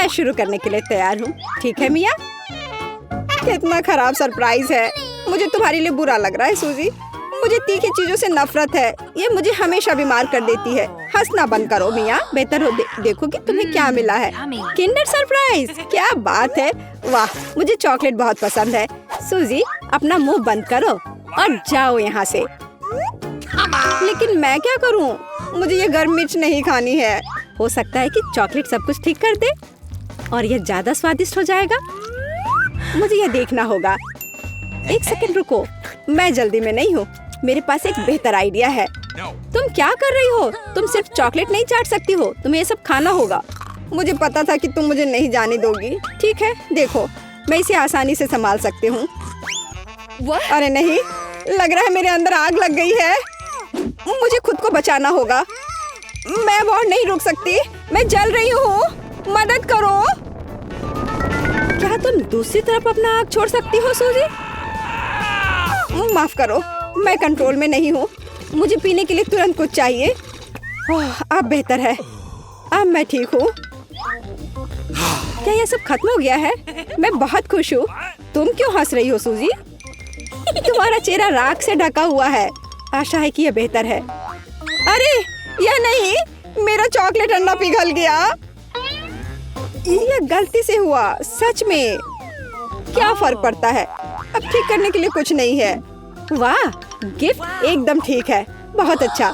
मैं शुरू करने के लिए तैयार हूँ। ठीक है मिया? कितना खराब सरप्राइज है। मुझे तुम्हारे लिए बुरा लग रहा है सूजी। मुझे तीखी चीजों से नफरत है। ये मुझे हमेशा बीमार कर देती है। हंसना बंद करो मिया। बेहतर हो देखो कि तुम्हें क्या मिला है। किंडर सरप्राइज, क्या बात है। वाह, मुझे चॉकलेट बहुत पसंद है। सूजी, अपना मुंह बंद करो और जाओ यहाँ से। लेकिन मैं क्या करूँ? मुझे ये गर्म मिर्च नहीं खानी है। हो सकता है कि चॉकलेट सब कुछ ठीक कर दे और ये ज्यादा स्वादिष्ट हो जाएगा। मुझे ये देखना होगा। एक सेकंड रुको, मैं जल्दी में नहीं हूँ। मेरे पास एक बेहतर आइडिया है। तुम क्या कर रही हो? तुम सिर्फ चॉकलेट नहीं चाट सकती हो, तुम्हें ये सब खाना होगा। मुझे पता था कि तुम मुझे नहीं जाने दोगी। ठीक है, देखो, मैं इसे आसानी से संभाल सकती हूँ। अरे नहीं, लग रहा है मेरे अंदर आग लग गई है। मुझे खुद को बचाना होगा। मैं और नहीं रुक सकती। मैं जल रही हूँ, मदद करो। क्या तुम दूसरी तरफ अपना आग छोड़ सकती हो सूजी? माफ करो, मैं कंट्रोल में नहीं हूँ। मुझे पीने के लिए तुरंत कुछ चाहिए। अब बेहतर है, अब मैं ठीक हूँ। क्या ये सब खत्म हो गया है? मैं बहुत खुश हूँ। तुम क्यों हंस रही हो सूजी? तुम्हारा चेहरा राख से ढका हुआ है। आशा है कि यह बेहतर है। अरे यह नहीं, मेरा चॉकलेट अंडा पिघल गया। यह गलती से हुआ, सच में। क्या फर्क पड़ता है? अब ठीक करने के लिए कुछ नहीं है। वाह, गिफ्ट एकदम ठीक है। बहुत अच्छा,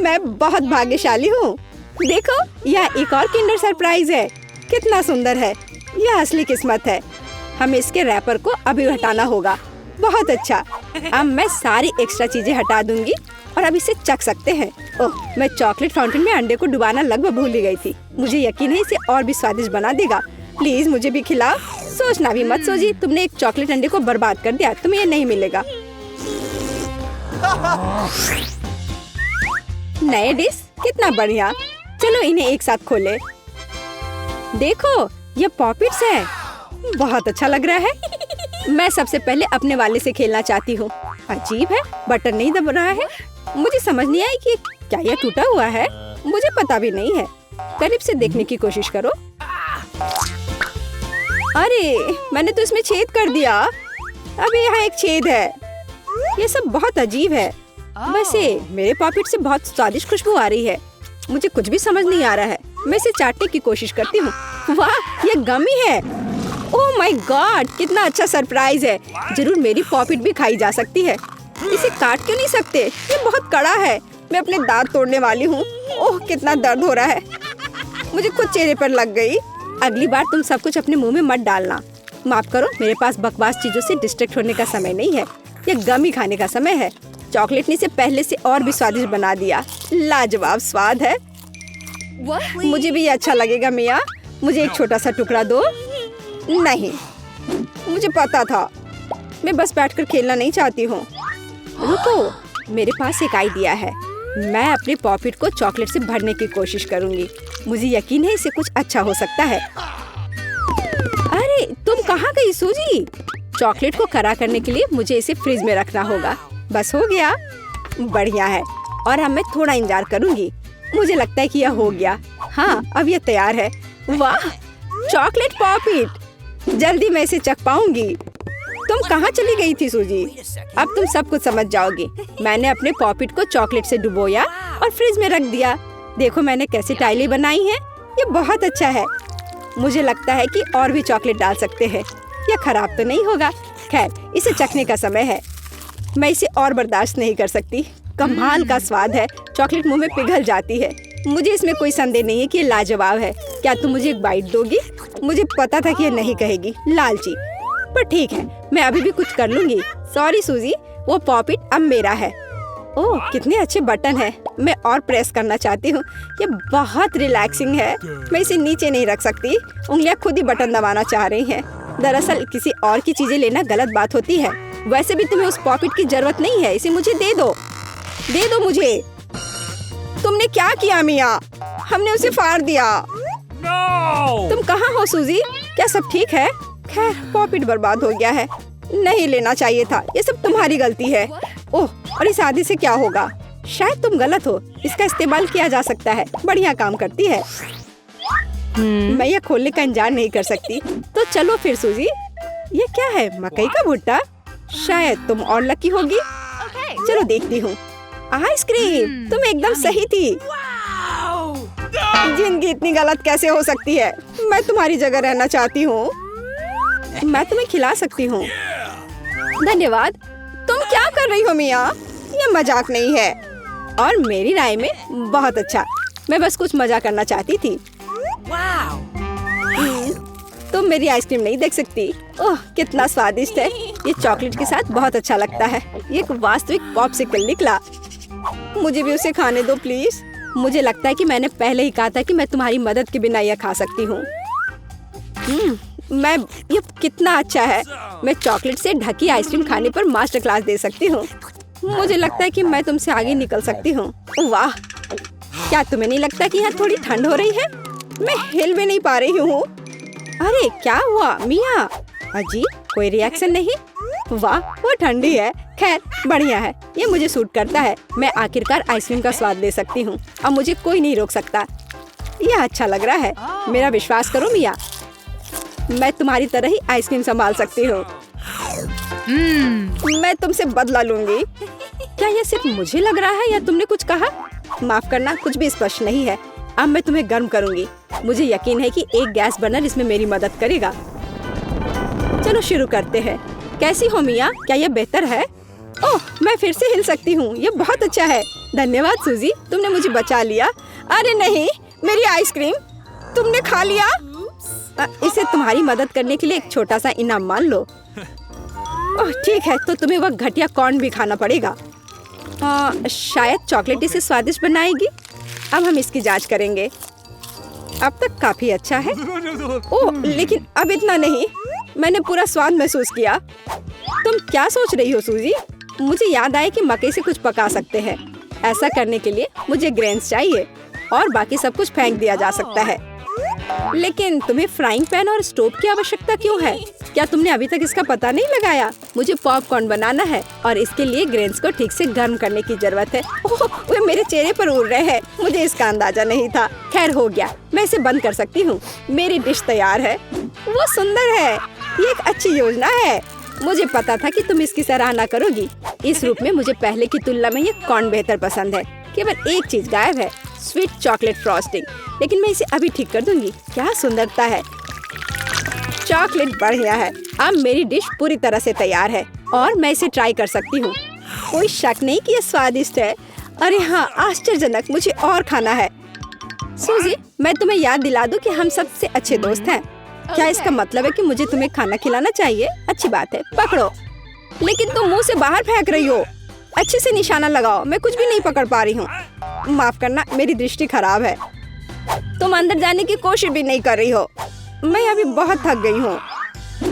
मैं बहुत भाग्यशाली हूँ। देखो, यह एक और किंडर सरप्राइज है। कितना सुंदर है। यह असली किस्मत है। हमें इसके रैपर को अभी हटाना होगा। बहुत अच्छा, अब मैं सारी एक्स्ट्रा चीजें हटा दूंगी और अब इसे चख सकते हैं। ओह, मैं चॉकलेट फाउंटेन में अंडे को डुबाना लगभग भूल ही गई थी। मुझे यकीन है इसे और भी स्वादिष्ट बना देगा। प्लीज मुझे भी खिलाओ। सोचना भी मत सूजी, तुमने एक चॉकलेट अंडे को बर्बाद कर दिया। तुम्हें ये नहीं मिलेगा। नए डिश, कितना बढ़िया। चलो इन्हें एक साथ खोले। देखो, ये पॉपिट्स है। बहुत अच्छा लग रहा है। मैं सबसे पहले अपने वाले से खेलना चाहती हूँ। अजीब है, बटन नहीं दब रहा है। मुझे समझ नहीं आई कि क्या यह टूटा हुआ है। मुझे पता भी नहीं है। करीब से देखने की कोशिश करो। अरे, मैंने तो इसमें छेद कर दिया। अभी यहाँ एक छेद है। ये सब बहुत अजीब है। वैसे मेरे पॉकेट से बहुत स्वादिष्ट खुशबू आ रही है। मुझे कुछ भी समझ नहीं आ रहा है। मैं इसे चाटने की कोशिश करती हूँ। वाह, ये गमी है। ओह माय गॉड, कितना अच्छा सरप्राइज है। जरूर मेरी पॉकेट भी खाई जा सकती है। इसे काट क्यों नहीं सकते? ये बहुत कड़ा है। मैं अपने दांत तोड़ने वाली हूँ। ओह, कितना दर्द हो रहा है। मुझे खुद चेहरे पर लग गई। अगली बार तुम सब कुछ अपने मुंह में मत डालना। माफ करो, मेरे पास बकवास चीजों से डिस्ट्रैक्ट होने का समय नहीं है। ये गमी खाने का समय है। चॉकलेट ने इसे पहले से और भी स्वादिष्ट बना दिया। लाजवाब स्वाद है। मुझे भी ये अच्छा लगेगा मिया। मुझे एक छोटा सा टुकड़ा दो। नहीं, मुझे पता था। मैं बस बैठकर खेलना नहीं चाहती हूँ। रुको, मेरे पास एक आइडिया है। मैं अपने पॉकेट को चॉकलेट से भरने की कोशिश करूँगी। मुझे यकीन है इसे कुछ अच्छा हो सकता है। अरे, तुम कहाँ गई सूजी? चॉकलेट को कड़ा करने के लिए मुझे इसे फ्रिज में रखना होगा। बस हो गया। बढ़िया है। और अब मैं थोड़ा इंतजार करूँगी। मुझे लगता है कि यह हो गया। हाँ, अब यह तैयार है। वाह, चॉकलेट पॉकेट। जल्दी मैं इसे चख पाऊंगी। तुम कहाँ चली गई थी सूजी? अब तुम सब कुछ समझ जाओगी। मैंने अपने पॉकेट को चॉकलेट से डुबोया और फ्रिज में रख दिया। देखो मैंने कैसे टाइलें बनाई हैं। ये बहुत अच्छा है। मुझे लगता है कि और भी चॉकलेट डाल सकते हैं। यह खराब तो नहीं होगा। खैर, इसे चखने का समय है। मैं इसे और बर्दाश्त नहीं कर सकती। कमाल का स्वाद है। चॉकलेट मुंह में पिघल जाती है। मुझे इसमें कोई संदेह नहीं है कि ये लाजवाब है। क्या तुम मुझे एक बाइट दोगी? मुझे पता था कि ये नहीं कहेगी, लालची। पर ठीक है, मैं अभी भी कुछ कर लूंगी। सॉरी सूजी, वो पॉकेट अब मेरा है। ओह, कितने अच्छे बटन है। मैं और प्रेस करना चाहती हूँ। ये बहुत रिलैक्सिंग है। मैं इसे नीचे नहीं रख सकती। उंगलियां खुद ही बटन दबाना चाह रही हैं। दरअसल किसी और की चीजें लेना गलत बात होती है। वैसे भी तुम्हें उस पॉकेट की जरूरत नहीं है। इसे मुझे दे दो। दे दो मुझे। तुमने क्या किया मिया? हमने उसे फाड़ दिया। No! तुम कहाँ हो सूजी? क्या सब ठीक है? खैर, पॉकेट बर्बाद हो गया है। नहीं लेना चाहिए था। ये सब तुम्हारी गलती है। ओह, और इस आदि से क्या होगा? शायद तुम गलत हो। इसका इस्तेमाल किया जा सकता है। बढ़िया काम करती है। मैं ये खोलने का इंतजार नहीं कर सकती। तो चलो फिर सूजी, ये क्या है? मकई का भुट्टा? शायद तुम और लकी होगी। चलो देखती हूँ। आइसक्रीम, तुम एकदम सही थी। जिंदगी इतनी गलत कैसे हो सकती है? मैं तुम्हारी जगह रहना चाहती हूँ। मैं तुम्हें खिला सकती हूँ। धन्यवाद। तुम क्या कर रही हो मिया? ये मजाक नहीं है। और मेरी राय में बहुत अच्छा। मैं बस कुछ मजा करना चाहती थी। तुम मेरी आइसक्रीम नहीं देख सकती। ओह, कितना स्वादिष्ट है। ये चॉकलेट के साथ बहुत अच्छा लगता है। ये एक वास्तविक पॉप्सिकल निकला। मुझे भी उसे खाने दो प्लीज। मुझे लगता है कि मैंने पहले ही कहा था कि मैं तुम्हारी मदद के बिना यह खा सकती हूँ। ये कितना अच्छा है। मैं चॉकलेट से ढकी आइसक्रीम खाने पर मास्टर क्लास दे सकती हूँ। मुझे लगता है कि मैं तुमसे आगे निकल सकती हूँ। वाह, क्या तुम्हें नहीं लगता कि यहाँ थोड़ी ठंड हो रही है? मैं हिल भी नहीं पा रही हूँ। अरे क्या हुआ मिया? अजीब, कोई रिएक्शन नहीं। वाह, वो ठंडी है। खैर बढ़िया है, ये मुझे सूट करता है। मैं आखिरकार आइसक्रीम का स्वाद ले सकती हूँ। अब मुझे कोई नहीं रोक सकता। यह अच्छा लग रहा है। मेरा विश्वास करो मिया, मैं तुम्हारी तरह ही आइसक्रीम संभाल सकती हूँ। मैं तुमसे बदला लूंगी। क्या यह सिर्फ मुझे लग रहा है या तुमने कुछ कहा? माफ करना, कुछ भी स्पष्ट नहीं है। अब मैं तुम्हें गर्म करूंगी। मुझे यकीन है कि एक गैस बर्नर इसमें मेरी मदद करेगा। चलो शुरू करते हैं। कैसी हो मिया? क्या यह बेहतर है? ओह, मैं फिर से हिल सकती हूँ। ये बहुत अच्छा है। धन्यवाद सूजी, तुमने मुझे बचा लिया। अरे नहीं, मेरी आइसक्रीम तुमने खा लिया। इसे तुम्हारी मदद करने के लिए एक छोटा सा इनाम मान लो। ओह ठीक है, तो तुम्हें वह घटिया कॉर्न भी खाना पड़ेगा। शायद चॉकलेट इसे स्वादिष्ट बनाएगी। अब हम इसकी जांच करेंगे। अब तक काफी अच्छा है। ओह लेकिन अब इतना नहीं। मैंने पूरा स्वाद महसूस किया। तुम क्या सोच रही हो सूजी? मुझे याद आया कि मकई से कुछ पका सकते हैं। ऐसा करने के लिए मुझे ग्रेन्स चाहिए और बाकी सब कुछ फेंक दिया जा सकता है। लेकिन तुम्हें फ्राइंग पैन और स्टोव की आवश्यकता क्यों है? क्या तुमने अभी तक इसका पता नहीं लगाया? मुझे पॉपकॉर्न बनाना है और इसके लिए ग्रेन्स को ठीक से गर्म करने की जरूरत है। ओह, वे मेरे चेहरे पर उड़ रहे हैं। मुझे इसका अंदाजा नहीं था। खैर हो गया, मैं इसे बंद कर सकती हूँ। मेरी डिश तैयार है। वो सुंदर है। ये एक अच्छी योजना है। मुझे पता था कि तुम इसकी सराहना करोगी। इस रूप में मुझे पहले की तुलना में ये कॉर्न बेहतर पसंद है। केवल एक चीज गायब है, स्वीट चॉकलेट फ्रॉस्टिंग। लेकिन मैं इसे अभी ठीक कर दूंगी। क्या सुंदरता है। चॉकलेट बढ़िया है। अब मेरी डिश पूरी तरह से तैयार है और मैं इसे ट्राई कर सकती हूँ। कोई शक नहीं कि ये स्वादिष्ट है। अरे हाँ, आश्चर्यजनक। मुझे और खाना है। सूजी, मैं तुम्हें याद दिला दूं कि हम सबसे अच्छे दोस्त हैं। क्या इसका मतलब है कि मुझे तुम्हें खाना खिलाना चाहिए? अच्छी बात है, पकड़ो। लेकिन तुम मुंह से बाहर फेंक रही हो। अच्छे से निशाना लगाओ। मैं कुछ भी नहीं पकड़ पा रही हूँ। माफ करना, मेरी दृष्टि खराब है। तुम अंदर जाने की कोशिश भी नहीं कर रही हो। मैं अभी बहुत थक गई हूँ।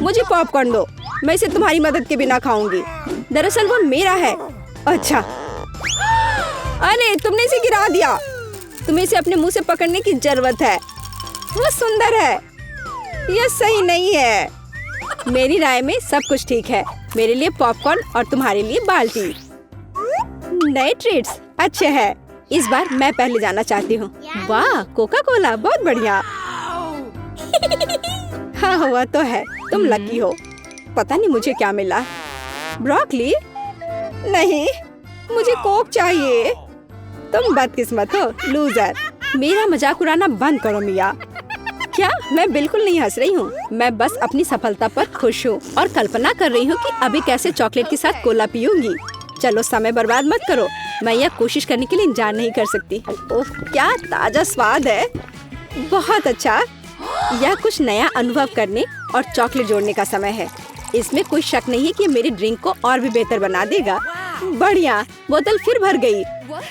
मुझे पॉपकॉर्न दो। मैं इसे तुम्हारी मदद के बिना खाऊंगी। दरअसल वो मेरा है। अच्छा, अरे तुमने इसे गिरा दिया। तुम्हें इसे अपने मुंह से पकड़ने की जरूरत है। वो सुंदर है। यह सही नहीं है। मेरी राय में सब कुछ ठीक है। मेरे लिए पॉपकॉर्न और तुम्हारे लिए बाल्टी। नए ट्रीट्स अच्छे हैं। इस बार मैं पहले जाना चाहती हूँ। वाह, कोका कोला, बहुत बढ़िया। हाँ हुआ तो है। तुम लकी हो। पता नहीं मुझे क्या मिला। ब्रोकली? नहीं, मुझे कोक चाहिए। तुम बदकिस्मत हो, लूजर। मेरा मजाक उड़ाना बंद करो मिया। क्या? मैं बिल्कुल नहीं हंस रही हूँ। मैं बस अपनी सफलता पर खुश हूँ और कल्पना कर रही हूँ कि अभी कैसे चॉकलेट के साथ कोला पीऊंगी। चलो समय बर्बाद मत करो। मैं यह कोशिश करने के लिए इंतजार नहीं कर सकती। ओह, क्या ताजा स्वाद है। बहुत अच्छा। यह कुछ नया अनुभव करने और चॉकलेट जोड़ने का समय है। इसमें कोई शक नहीं है कि मेरी ड्रिंक को और भी बेहतर बना देगा। बढ़िया। बोतल फिर भर गई।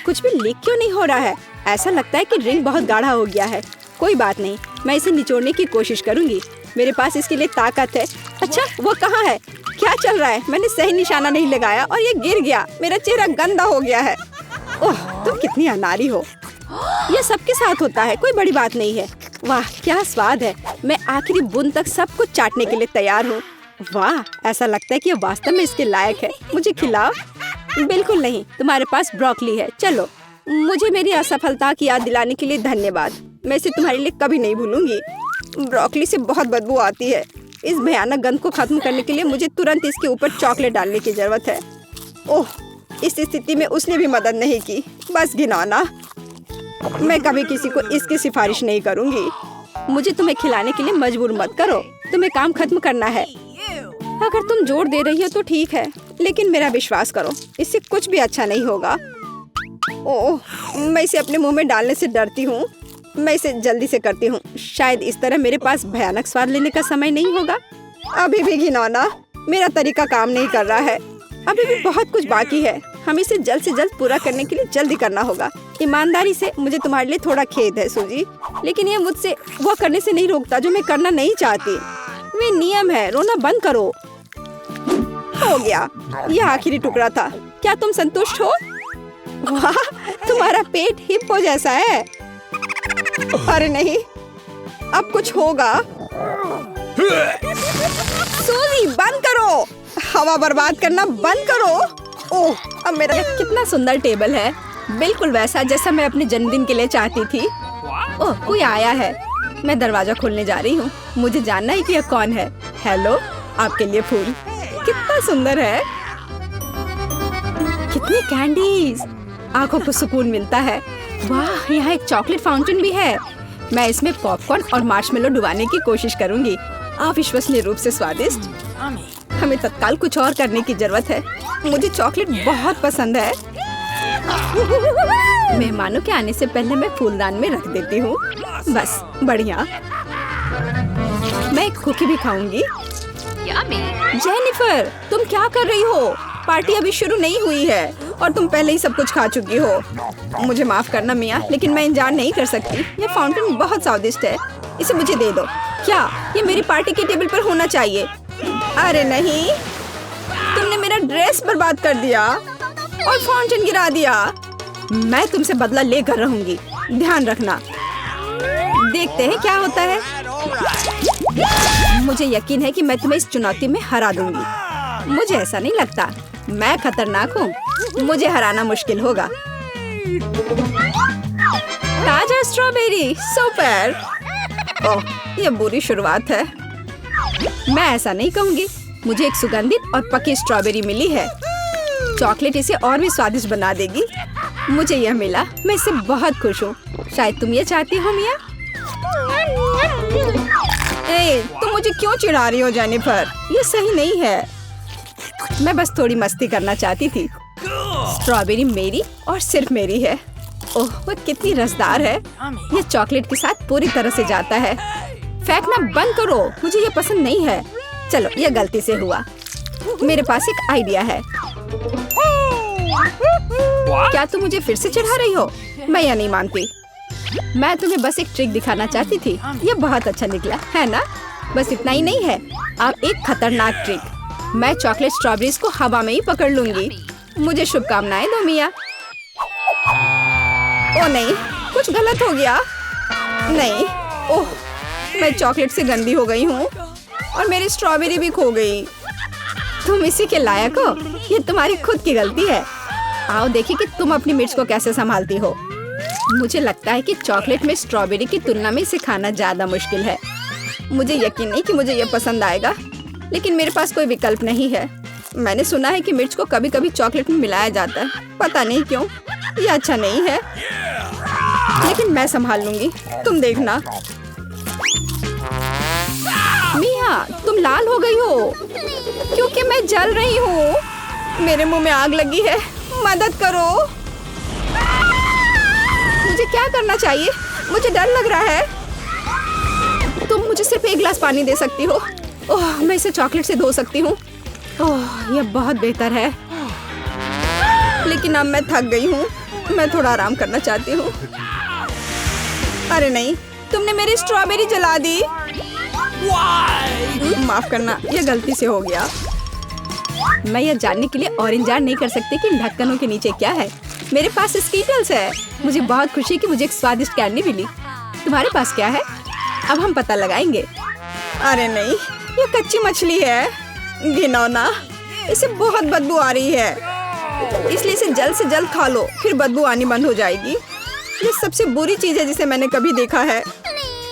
कुछ भी लीक क्यों नहीं हो रहा है? ऐसा लगता है कि ड्रिंक बहुत गाढ़ा हो गया है। कोई बात नहीं, मैं इसे निचोड़ने की कोशिश करूंगी। मेरे पास इसके लिए ताकत है। अच्छा, वो कहाँ है? क्या चल रहा है? मैंने सही निशाना नहीं लगाया और ये गिर गया। मेरा चेहरा गंदा हो गया है। ओह, तुम कितनी अनाड़ी हो। यह सबके साथ होता है, कोई बड़ी बात नहीं है। वाह, क्या स्वाद है। मैं आखिरी बूंद तक सब कुछ चाटने के लिए तैयार हूँ। वाह, ऐसा लगता है कि ये वास्तव में इसके लायक है। मुझे खिलाओ। बिल्कुल नहीं, तुम्हारे पास ब्रोकली है। चलो, मुझे मेरी असफलता की याद दिलाने के लिए धन्यवाद। मैं इसे तुम्हारे लिए कभी नहीं भूलूंगी। ब्रोकली से बहुत बदबू आती है। इस भयानक गंध को खत्म करने के लिए मुझे तुरंत इसके ऊपर चॉकलेट डालने की जरूरत है। ओह, इस स्थिति में उसने भी मदद नहीं की। बस घिनौना। मैं कभी किसी को इसकी सिफारिश नहीं करूंगी। मुझे तुम्हें खिलाने के लिए मजबूर मत करो। तुम्हें काम खत्म करना है। अगर तुम जोर दे रही हो तो ठीक है, लेकिन मेरा विश्वास करो, इससे कुछ भी अच्छा नहीं होगा। ओह, मैं इसे अपने मुंह में डालने से डरती हूँ। मैं इसे जल्दी से करती हूँ। शायद इस तरह मेरे पास भयानक स्वाद लेने का समय नहीं होगा। अभी भी घिनौना। मेरा तरीका काम नहीं कर रहा है। अभी भी बहुत कुछ बाकी है। हमें इसे जल्द से जल्द पूरा करने के लिए जल्दी करना होगा। ईमानदारी से मुझे तुम्हारे लिए थोड़ा खेद है सूजी, लेकिन ये मुझसे वो करने से नहीं रोकता जो मैं करना नहीं चाहती। वे नियम है। रोना बंद करो। हो गया। यह आखिरी टुकड़ा था। क्या तुम संतुष्ट हो? वाह, तुम्हारा पेट हिप्पो जैसा है। अरे नहीं, अब कुछ होगा। सूजी बंद करो। हवा बर्बाद करना बंद करो। ओह, अब मेरा कितना सुंदर टेबल है। बिल्कुल वैसा जैसा मैं अपने जन्मदिन के लिए चाहती थी। ओह, कोई आया है। मैं दरवाजा खोलने जा रही हूँ। मुझे जानना है कि यह कौन है। हेलो, आपके लिए फूल। कितना सुंदर है। कितनी कैंडीज। आंखों को सुकून मिलता है। वाह, यहाँ एक चॉकलेट फाउंटेन भी है। मैं इसमें पॉपकॉर्न और मार्शमेलो डुबाने की कोशिश करूंगी। अविश्वसनीय रूप से स्वादिष्ट। हमें तत्काल कुछ और करने की जरूरत है। मुझे चॉकलेट बहुत पसंद है। मेहमानों के आने से पहले मैं फूलदान में रख देती हूँ। बस, बढ़िया। मैं एक कुकी भी खाऊंगी। जेनिफर, तुम क्या कर रही हो? पार्टी अभी शुरू नहीं हुई है और तुम पहले ही सब कुछ खा चुकी हो। मुझे माफ करना मिया, लेकिन मैं इंतजार नहीं कर सकती। ये फाउंटेन बहुत स्वादिष्ट है। इसे मुझे दे दो। क्या ये मेरी पार्टी के टेबल पर होना चाहिए? अरे नहीं, तुमने मेरा ड्रेस बर्बाद कर दिया और फाउंटेन गिरा दिया। मैं तुमसे बदला लेकर रहूंगी। ध्यान रखना। देखते हैं क्या होता है। मुझे यकीन है कि मैं तुम्हें इस चुनौती में हरा दूंगी। मुझे ऐसा नहीं लगता। मैं खतरनाक हूँ। मुझे हराना मुश्किल होगा। ताजा स्ट्रॉबेरी, सुपर। ओह, ये बुरी शुरुआत है। मैं ऐसा नहीं कहूँगी। मुझे एक सुगंधित और पकी स्ट्रॉबेरी मिली है। चॉकलेट इसे और भी स्वादिष्ट बना देगी। मुझे यह मिला। मैं इससे बहुत खुश हूँ। शायद तुम ये चाहती हो मिया। तुम मुझे क्यों चिढ़ा रही हो जेनिफर? ये सही नहीं है। मैं बस थोड़ी मस्ती करना चाहती थी। स्ट्रॉबेरी मेरी और सिर्फ मेरी है। ओह, वो कितनी रसदार है। ये चॉकलेट के साथ पूरी तरह से जाता है। फेंकना बंद करो। मुझे ये पसंद नहीं है। चलो, ये गलती से हुआ। मेरे पास एक आइडिया है। क्या तुम मुझे फिर से चिढ़ा रही हो? मैं यह नहीं मानती। मैं तुम्हें बस एक ट्रिक दिखाना चाहती थी। ये बहुत अच्छा निकला है ना? बस इतना ही नहीं है। अब एक खतरनाक ट्रिक। मैं चॉकलेट स्ट्रॉबेरीज को हवा में ही पकड़ लूंगी। मुझे शुभकामनाएं दो मिया। ओ नहीं, कुछ गलत हो गया। नहीं, ओह, मैं चॉकलेट से गंदी हो गई हूँ और मेरी स्ट्रॉबेरी भी खो गई। तुम इसी के लायक हो। ये तुम्हारी खुद की गलती है। आओ देखिए कि तुम अपनी मिर्च को कैसे संभालती हो। मुझे लगता है कि चॉकलेट में स्ट्रॉबेरी की तुलना में इसे खाना ज्यादा मुश्किल है। मुझे यकीन नहीं कि मुझे ये पसंद आएगा, लेकिन मेरे पास कोई विकल्प नहीं है। मैंने सुना है कि मिर्च को कभी कभी चॉकलेट में मिलाया जाता है। पता नहीं क्यों। ये अच्छा नहीं है, लेकिन मैं संभाल लूंगी। तुम देखना। मिया, तुम लाल हो गई हो क्योंकि मैं जल रही हूँ। मेरे मुंह में आग लगी है। मदद करो। मुझे क्या करना चाहिए? मुझे डर लग रहा है। तुम मुझे सिर्फ एक गिलास पानी दे सकती हो। ओह, मैं इसे चॉकलेट से धो सकती हूँ। ओह, यह बहुत बेहतर है। लेकिन अब मैं थक गई हूँ। मैं थोड़ा आराम करना चाहती हूँ। अरे नहीं, तुमने मेरी स्ट्रॉबेरी जला दी। माफ करना, यह गलती से हो गया। मैं यह जानने के लिए और इंतजार नहीं कर सकती कि इन ढक्कनों के नीचे क्या है। मेरे पास स्कीटल्स है। मुझे बहुत खुशी कि मुझे एक स्वादिष्ट कैंडी मिली। तुम्हारे पास क्या है? अब हम पता लगाएंगे। अरे नहीं, ये कच्ची मछली है। घिनौना। इसे बहुत बदबू आ रही है, इसलिए इसे जल्द से जल्द खा लो, फिर बदबू आनी बंद हो जाएगी। ये सबसे बुरी चीज है जिसे मैंने कभी देखा है।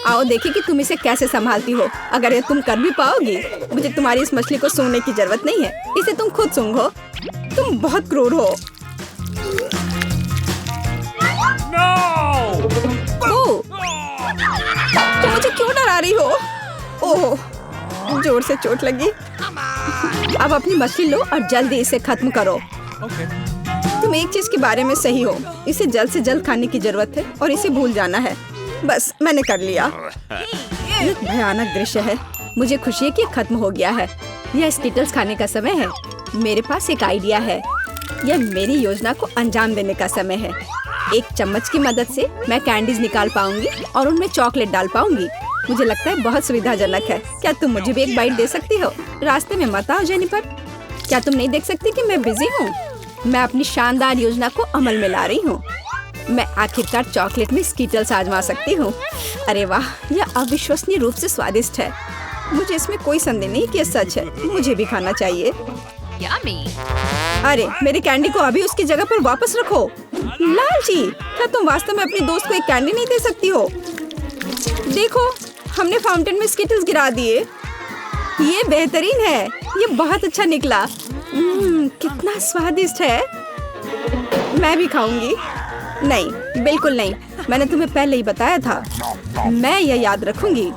आओ देखिए कि तुम इसे कैसे संभालती हो। अगर ये तुम कर भी पाओगी, मुझे तुम्हारी इस मछली को सूंघने की जरूरत नहीं है। इसे तुम खुद सूंघो। तुम बहुत क्रूर हो। No! ओह, तुम मुझे क्यों डरा रही हो? ओह, जोर से चोट लगी। अब अपनी मछली लो और जल्दी इसे खत्म करो। Okay. तुम एक चीज के बारे में सही हो, इसे जल्द से जल्द खाने की जरूरत है और इसे भूल जाना है। बस मैंने कर लिया। ये भयानक दृश्य है। मुझे खुशी है कि ये खत्म हो गया है। यह स्किटल्स खाने का समय है। मेरे पास एक आइडिया है। यह मेरी योजना को अंजाम देने का समय है। एक चम्मच की मदद से मैं कैंडीज निकाल पाऊंगी और उनमें चॉकलेट डाल पाऊंगी। मुझे लगता है बहुत सुविधाजनक है। क्या तुम मुझे भी एक बाइट दे सकती हो? रास्ते में मत आओ जेनिफर। क्या तुम नहीं देख सकती कि मैं बिजी हूँ? मैं अपनी शानदार योजना को अमल में ला रही हूँ। मैं आखिरकार चॉकलेट में स्किटल्स आजमा सकती हूँ। अरे वाह, यह अविश्वसनीय रूप से स्वादिष्ट है। मुझे इसमें कोई संदेह नहीं कि यह सच है। मुझे भी खाना चाहिए। Yummy. अरे मेरी कैंडी को अभी उसकी जगह पर वापस रखो। लालची, क्या तुम वास्तव में अपनी दोस्त को एक कैंडी नहीं दे सकती हो? देखो, हमने फाउंटेन में स्किटल्स गिरा दिए। ये बेहतरीन है। ये बहुत अच्छा निकला। कितना स्वादिष्ट है। मैं भी खाऊंगी। नहीं, बिल्कुल नहीं। मैंने तुम्हें पहले ही बताया था। मैं यह याद रखूंगी।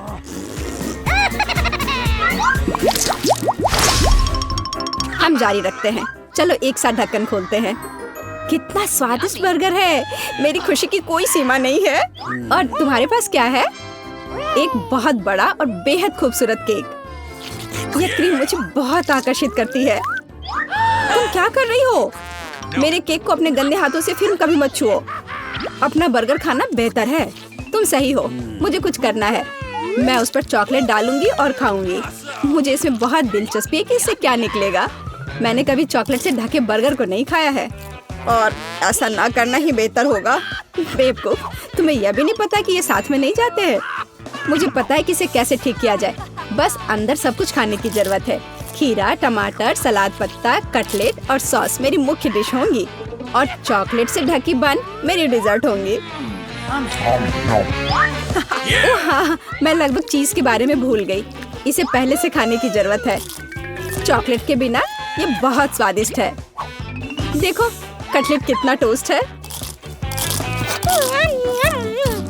हम जारी रखते हैं। चलो एक साथ ढक्कन खोलते हैं। कितना स्वादिष्ट बर्गर है। मेरी खुशी की कोई सीमा नहीं है। और तुम्हारे पास क्या है? एक बहुत बड़ा और बेहद खूबसूरत केक। यह क्रीम मुझे बहुत आकर्षित करती है। तुम क्या कर रही हो? मेरे केक को अपने गंदे हाथों से फिर कभी मत छुओ। अपना बर्गर खाना बेहतर है। तुम सही हो। मुझे कुछ करना है। मैं उस पर चॉकलेट डालूंगी और खाऊंगी। मुझे इसमें बहुत दिलचस्पी है कि इससे क्या निकलेगा। मैंने कभी चॉकलेट से ढके बर्गर को नहीं खाया है और ऐसा ना करना ही बेहतर होगा। बेवकूफ, तुम्हें यह भी नहीं पता कि ये साथ में नहीं जाते हैं। मुझे पता है कि इसे कैसे ठीक किया जाए। बस अंदर सब कुछ खाने की जरूरत है। खीरा, टमाटर, सलाद पत्ता, कटलेट और सॉस मेरी मुख्य डिश होंगी और चॉकलेट से ढकी बन मेरी डिजर्ट होंगी। ओह हाँ, मैं लगभग चीज के बारे में भूल गई। इसे पहले से खाने की जरूरत है। चॉकलेट के बिना ये बहुत स्वादिष्ट है। देखो, कटलेट कितना टोस्ट है।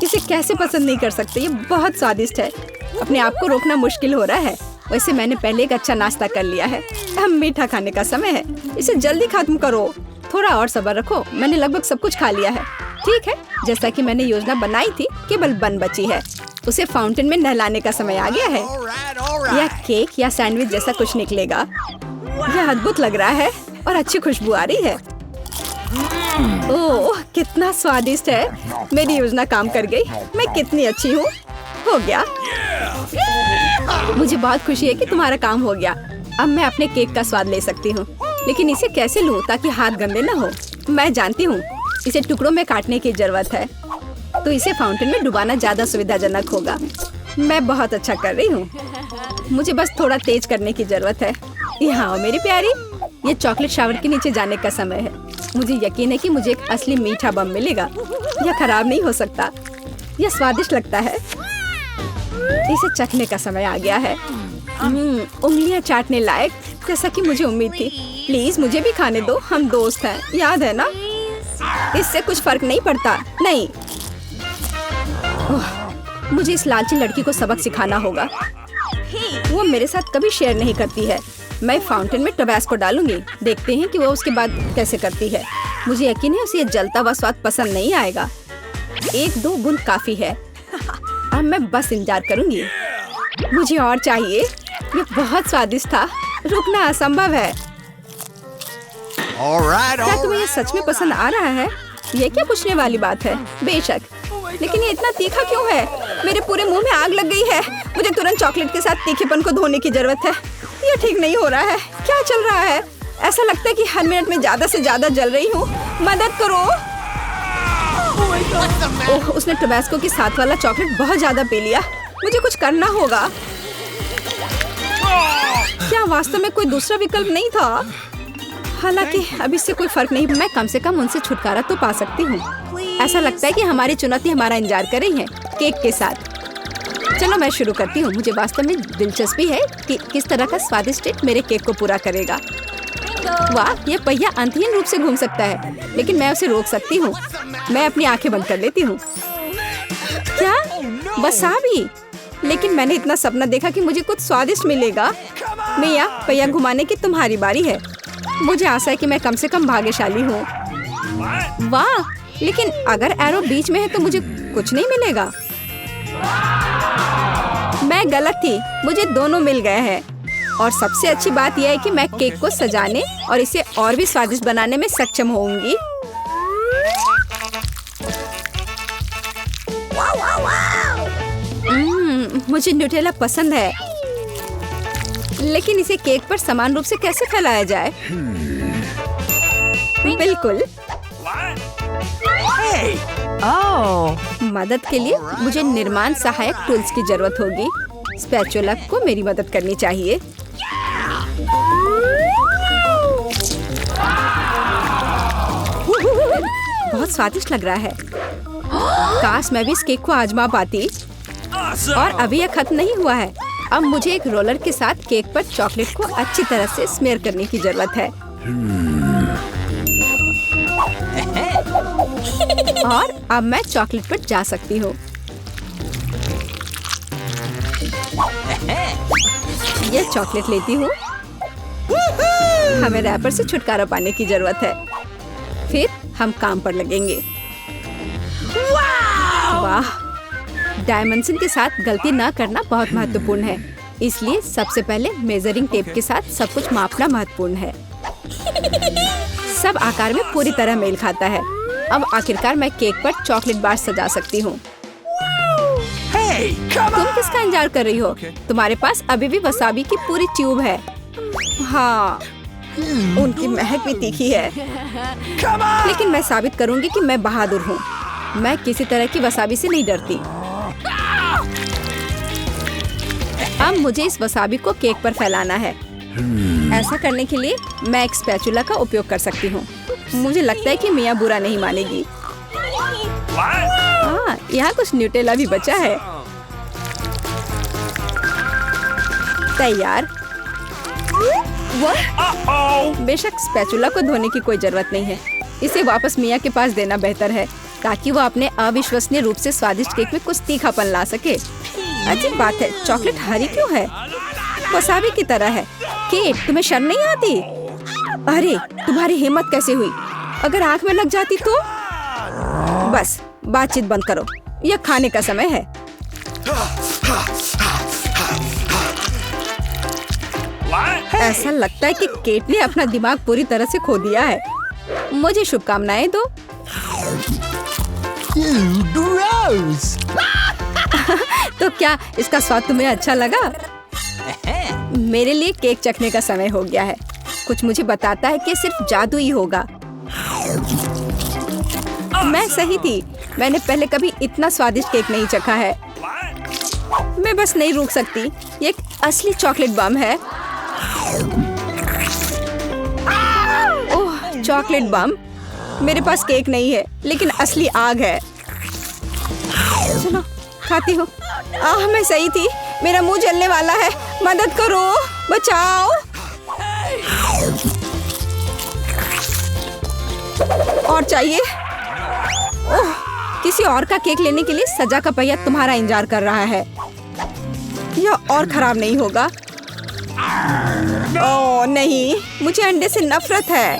इसे कैसे पसंद नहीं कर सकते। ये बहुत स्वादिष्ट है। अपने आप को रोकना मुश्किल हो रहा है। वैसे मैंने पहले एक अच्छा नाश्ता कर लिया है। अब मीठा खाने का समय है। इसे जल्दी खत्म करो। थोड़ा और सब्र रखो। मैंने लगभग सब कुछ खा लिया है। ठीक है, जैसा कि मैंने योजना बनाई थी, केवल बन बची है। उसे फाउंटेन में नहलाने का समय आ गया है। यह केक या सैंडविच जैसा कुछ निकलेगा। यह अद्भुत लग रहा है और अच्छी खुशबू आ रही है। ओह, कितना स्वादिष्ट है। मेरी योजना काम कर गई। मैं कितनी अच्छी हूँ। हो गया। मुझे बहुत खुशी है कि तुम्हारा काम हो गया। अब मैं अपने केक का स्वाद ले सकती हूँ। लेकिन इसे कैसे लूँ ताकि हाथ गंदे न हो? मैं जानती हूँ, इसे टुकड़ों में काटने की जरूरत है। तो इसे फाउंटेन में डुबाना ज्यादा सुविधाजनक होगा। मैं बहुत अच्छा कर रही हूँ। मुझे बस थोड़ा तेज करने की जरूरत है। यहाँ आओ मेरी प्यारी। ये चॉकलेट शावर के नीचे जाने का समय है। मुझे यकीन है कि मुझे एक असली मीठा बम मिलेगा। यह खराब नहीं हो सकता। यह स्वादिष्ट लगता है। इसे चखने का समय आ गया है। उंगलियां चाटने लायक, जैसा कि मुझे उम्मीद थी। प्लीज मुझे भी खाने दो। हम दोस्त हैं, याद है ना? इससे कुछ फर्क नहीं पड़ता। नहीं, मुझे इस लालची लड़की को सबक सिखाना होगा। वो मेरे साथ कभी शेयर नहीं करती है। मैं फाउंटेन में टबास्को डालूंगी। देखते हैं कि वो उसके बाद कैसे करती है। मुझे यकीन है उसे ये जलता हुआ स्वाद पसंद नहीं आएगा। 1-2 बूंद काफी है। अब मैं बस इंतजार करूंगी। मुझे और चाहिए। ये बहुत स्वादिष्ट था। रुकना असंभव है। क्या तुम्हें ये सच में पसंद आ रहा है? ये क्या पूछने वाली बात है? बेशक, लेकिन ये इतना तीखा क्यों है? मेरे पूरे मुंह में आग लग गई है। मुझे तुरंत चॉकलेट के साथ तीखेपन को धोने की जरूरत है। ये ठीक नहीं हो रहा है। क्या चल रहा है? ऐसा लगता है कि हर मिनट में ज्यादा से ज्यादा जल रही हूँ। मदद करो। ओह, उसने टबास्को के साथ वाला चॉकलेट बहुत ज्यादा पी लिया। मुझे कुछ करना होगा। क्या वास्तव में कोई दूसरा विकल्प नहीं था? हालांकि अब इससे कोई फर्क नहीं। मैं कम से कम उनसे छुटकारा तो पा सकती हूँ। ऐसा लगता है कि हमारी चुनौती हमारा इंतजार कर रही है केक के साथ। चलो मैं शुरू करती हूँ। मुझे वास्तव में दिलचस्पी है कि किस तरह का स्वादिष्ट ट्रीट मेरे केक को पूरा करेगा। वाह, ये पहिया अंतहीन रूप से घूम सकता है, लेकिन मैं उसे रोक सकती हूँ। मैं अपनी आंखें बंद कर लेती हूँ। क्या वसाबी? लेकिन मैंने इतना सपना देखा कि मुझे कुछ स्वादिष्ट मिलेगा। मिया, पहिया घुमाने की तुम्हारी बारी है। मुझे आशा है कि मैं कम से कम भाग्यशाली हूँ। वाह, लेकिन अगर एरो बीच में है तो मुझे कुछ नहीं मिलेगा। मैं गलत थी, मुझे दोनों मिल गए हैं। और सबसे अच्छी बात यह है कि मैं केक को सजाने और इसे और भी स्वादिष्ट बनाने में सक्षम होंगी। मुझे न्यूटेला पसंद है, लेकिन इसे केक पर समान रूप से कैसे फैलाया जाए? बिल्कुल। मदद के लिए मुझे निर्माण सहायक टूल्स की जरूरत होगी। स्पैचुला को मेरी मदद करनी चाहिए। बहुत स्वादिष्ट लग रहा है। काश मैं भी इस केक को आजमा पाती। और अभी यह खत्म नहीं हुआ है। अब मुझे एक रोलर के साथ केक पर चॉकलेट को अच्छी तरह से स्मेयर करने की जरूरत है। और अब मैं चॉकलेट पर जा सकती हूँ। यह चॉकलेट लेती हूँ। हमें रैपर से छुटकारा पाने की जरूरत है। फिर हम काम पर लगेंगे। वाह, डायमेंशन के साथ गलती न करना बहुत महत्वपूर्ण है। इसलिए सबसे पहले मेजरिंग टेप के साथ सब कुछ मापना महत्वपूर्ण है। सब आकार में पूरी तरह मेल खाता है। अब आखिरकार मैं केक पर चॉकलेट बार सजा सकती हूँ। तुम किसका इंतजार कर रही हो? तुम्हारे पास अभी भी वसाबी की पूरी ट्यूब है। हाँ, उनकी महक भी तीखी है। लेकिन मैं साबित करूंगी कि मैं बहादुर हूँ। मैं किसी तरह की वसाबी से नहीं डरती। अब मुझे इस वसाबी को केक पर फैलाना है। ऐसा करने के लिए मैं एक स्पैचुला का उपयोग कर सकती हूँ। मुझे लगता है कि मिया बुरा नहीं मानेगी। हाँ, यहाँ कुछ न्यूटेला भी बचा है। तैयार। बेशक स्पैचुला को धोने की कोई जरूरत नहीं है। इसे वापस मिया के पास देना बेहतर है, ताकि वो अपने अविश्वसनीय रूप से स्वादिष्ट केक में कुछ तीखापन ला सके। अजीब बात है, चॉकलेट हरी क्यों है? वसाबी की तरह है। केट, तुम्हें शर्म नहीं आती? अरे, तुम्हारी हिम्मत कैसे हुई? अगर आंख में लग जाती तो? बस, बातचीत बंद करो। यह खाने का समय है। ऐसा लगता है कि केट ने अपना दिमाग पूरी तरह से खो दिया है। मुझे शुभकामनाएं दो। तो क्या इसका स्वाद तुम्हें अच्छा लगा? मेरे लिए केक चखने का समय हो गया है। कुछ मुझे बताता है कि सिर्फ जादू ही होगा। मैं सही थी। मैंने पहले कभी इतना स्वादिष्ट केक नहीं चखा है। मैं बस नहीं रुक सकती। ये एक असली चॉकलेट बम है। ओह, चॉकलेट बम। मेरे पास केक नहीं है, लेकिन असली आग है। चलो, खाती हूँ। मैं सही थी। मेरा मुंह जलने वाला है। मदद करो, बचाओ। और चाहिए? ओह, किसी और का केक लेने के लिए सजा का पहिया तुम्हारा इंतजार कर रहा है। यह और खराब नहीं होगा। ओह नहीं, मुझे अंडे से नफरत है।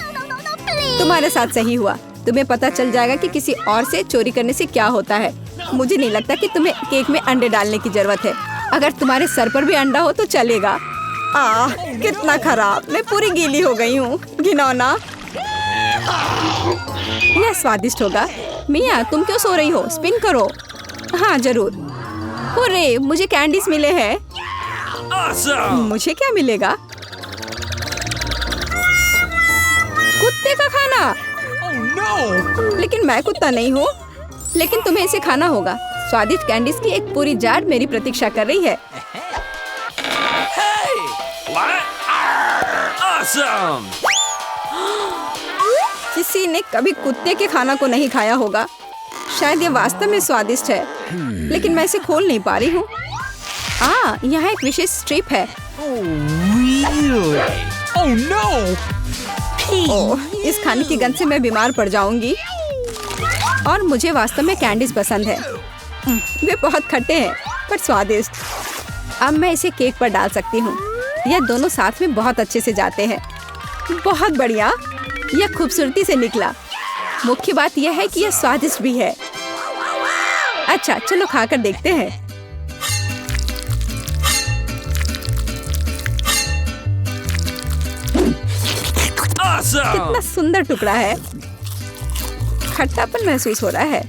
तुम्हारे साथ सही हुआ। तुम्हें पता चल जाएगा कि किसी और से चोरी करने से क्या होता है। मुझे नहीं लगता कि तुम्हें केक में अंडे डालने की जरूरत है। अगर तुम्हारे सर पर भी अंडा हो तो चलेगा। कितना खराब। मैं पूरी गीली हो गई हूँ। घिनौना। यह स्वादिष्ट होगा। मिया, तुम क्यों सो रही हो? स्पिन करो। हाँ जरूर। हुर्रे, मुझे कैंडीज मिले हैं। मुझे क्या मिलेगा? कुत्ते का खाना। लेकिन मैं कुत्ता नहीं हूँ। लेकिन तुम्हें इसे खाना होगा। स्वादिष्ट कैंडीज की एक पूरी जार मेरी प्रतीक्षा कर रही है। किसी ने कभी कुत्ते के खाना को नहीं खाया होगा। शायद ये वास्तव में स्वादिष्ट है, लेकिन मैं इसे खोल नहीं पा रही हूँ। यहाँ एक विशेष स्ट्रिप है। Really? Oh no! ओह, इस खाने की गंध से मैं बीमार पड़ जाऊंगी। और मुझे वास्तव में कैंडीज पसंद है। वे बहुत खट्टे हैं पर स्वादिष्ट। अब मैं इसे केक पर डाल सकती हूँ। यह दोनों साथ में बहुत अच्छे से जाते हैं। बहुत बढ़िया, यह खूबसूरती से निकला। मुख्य बात यह है कि यह स्वादिष्ट भी है। अच्छा, चलो खाकर देखते हैं। Awesome! कितना सुंदर टुकड़ा है। खट्टापन महसूस हो रहा है।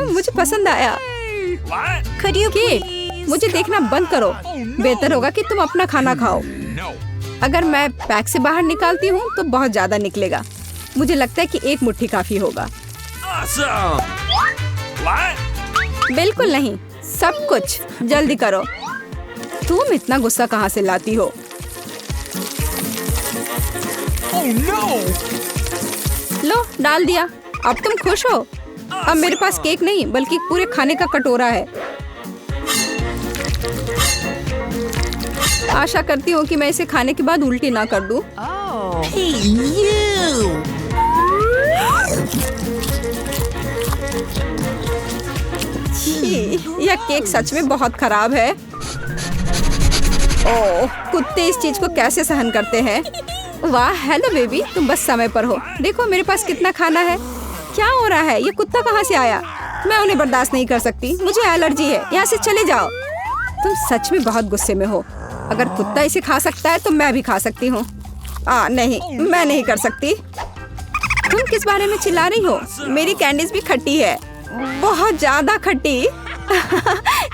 मुझे पसंद आया। What? केट, मुझे देखना बंद करो। बेहतर होगा कि तुम अपना खाना खाओ। No. अगर मैं पैक से बाहर निकालती हूँ तो बहुत ज्यादा निकलेगा। मुझे लगता है कि एक मुट्ठी काफी होगा। Awesome! What? बिल्कुल नहीं, सब कुछ जल्दी करो। तुम इतना गुस्सा कहाँ से लाती हो? Oh no! लो, डाल दिया। अब तुम खुश हो? अब मेरे पास केक नहीं बल्कि पूरे खाने का कटोरा है। आशा करती हूँ कि मैं इसे खाने के बाद उल्टी ना कर दूं। Hey you! छी, यह केक सच में बहुत खराब है। ओह, कुत्ते इस चीज को कैसे सहन करते हैं? वाह, हेलो बेबी, तुम बस समय पर हो। देखो मेरे पास कितना खाना है। क्या हो रहा है? ये कुत्ता कहाँ से आया? मैं उन्हें बर्दाश्त नहीं कर सकती। मुझे एलर्जी है। यहाँ से चले जाओ। तुम सच में बहुत गुस्से में हो। अगर कुत्ता इसे खा सकता है तो मैं भी खा सकती हूँ। नहीं, मैं नहीं कर सकती। तुम किस बारे में चिल्ला रही हो? मेरी कैंडीज भी खट्टी है, बहुत ज्यादा खट्टी।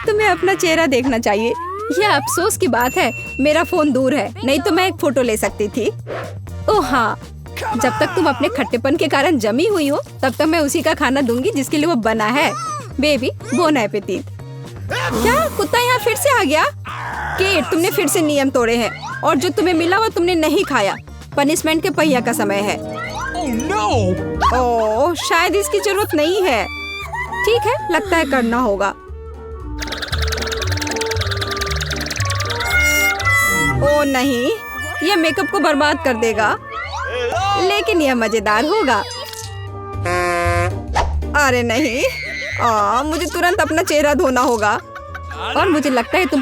तुम्हें अपना चेहरा देखना चाहिए। यह अफसोस की बात है, मेरा फोन दूर है, नहीं तो मैं एक फोटो ले सकती थी। ओह हाँ, जब तक तुम अपने खट्टेपन के कारण जमी हुई हो तब तक मैं उसी का खाना दूंगी जिसके लिए वो बना है। Baby, bon appetit. क्या कुत्ता यहाँ फिर से आ गया? केट, तुमने फिर से नियम तोड़े हैं और जो तुम्हें मिला वो तुमने नहीं खाया। पनिशमेंट के पहिया का समय है। Oh no! ओह, शायद इसकी जरूरत नहीं है। ठीक है, लगता है करना होगा। ओह नहीं, यह मेकअप को बर्बाद कर देगा, लेकिन यह मजेदार होगा। अरे नहीं, मुझे तुरंत अपना चेहरा धोना होगा और मुझे लगता है तुम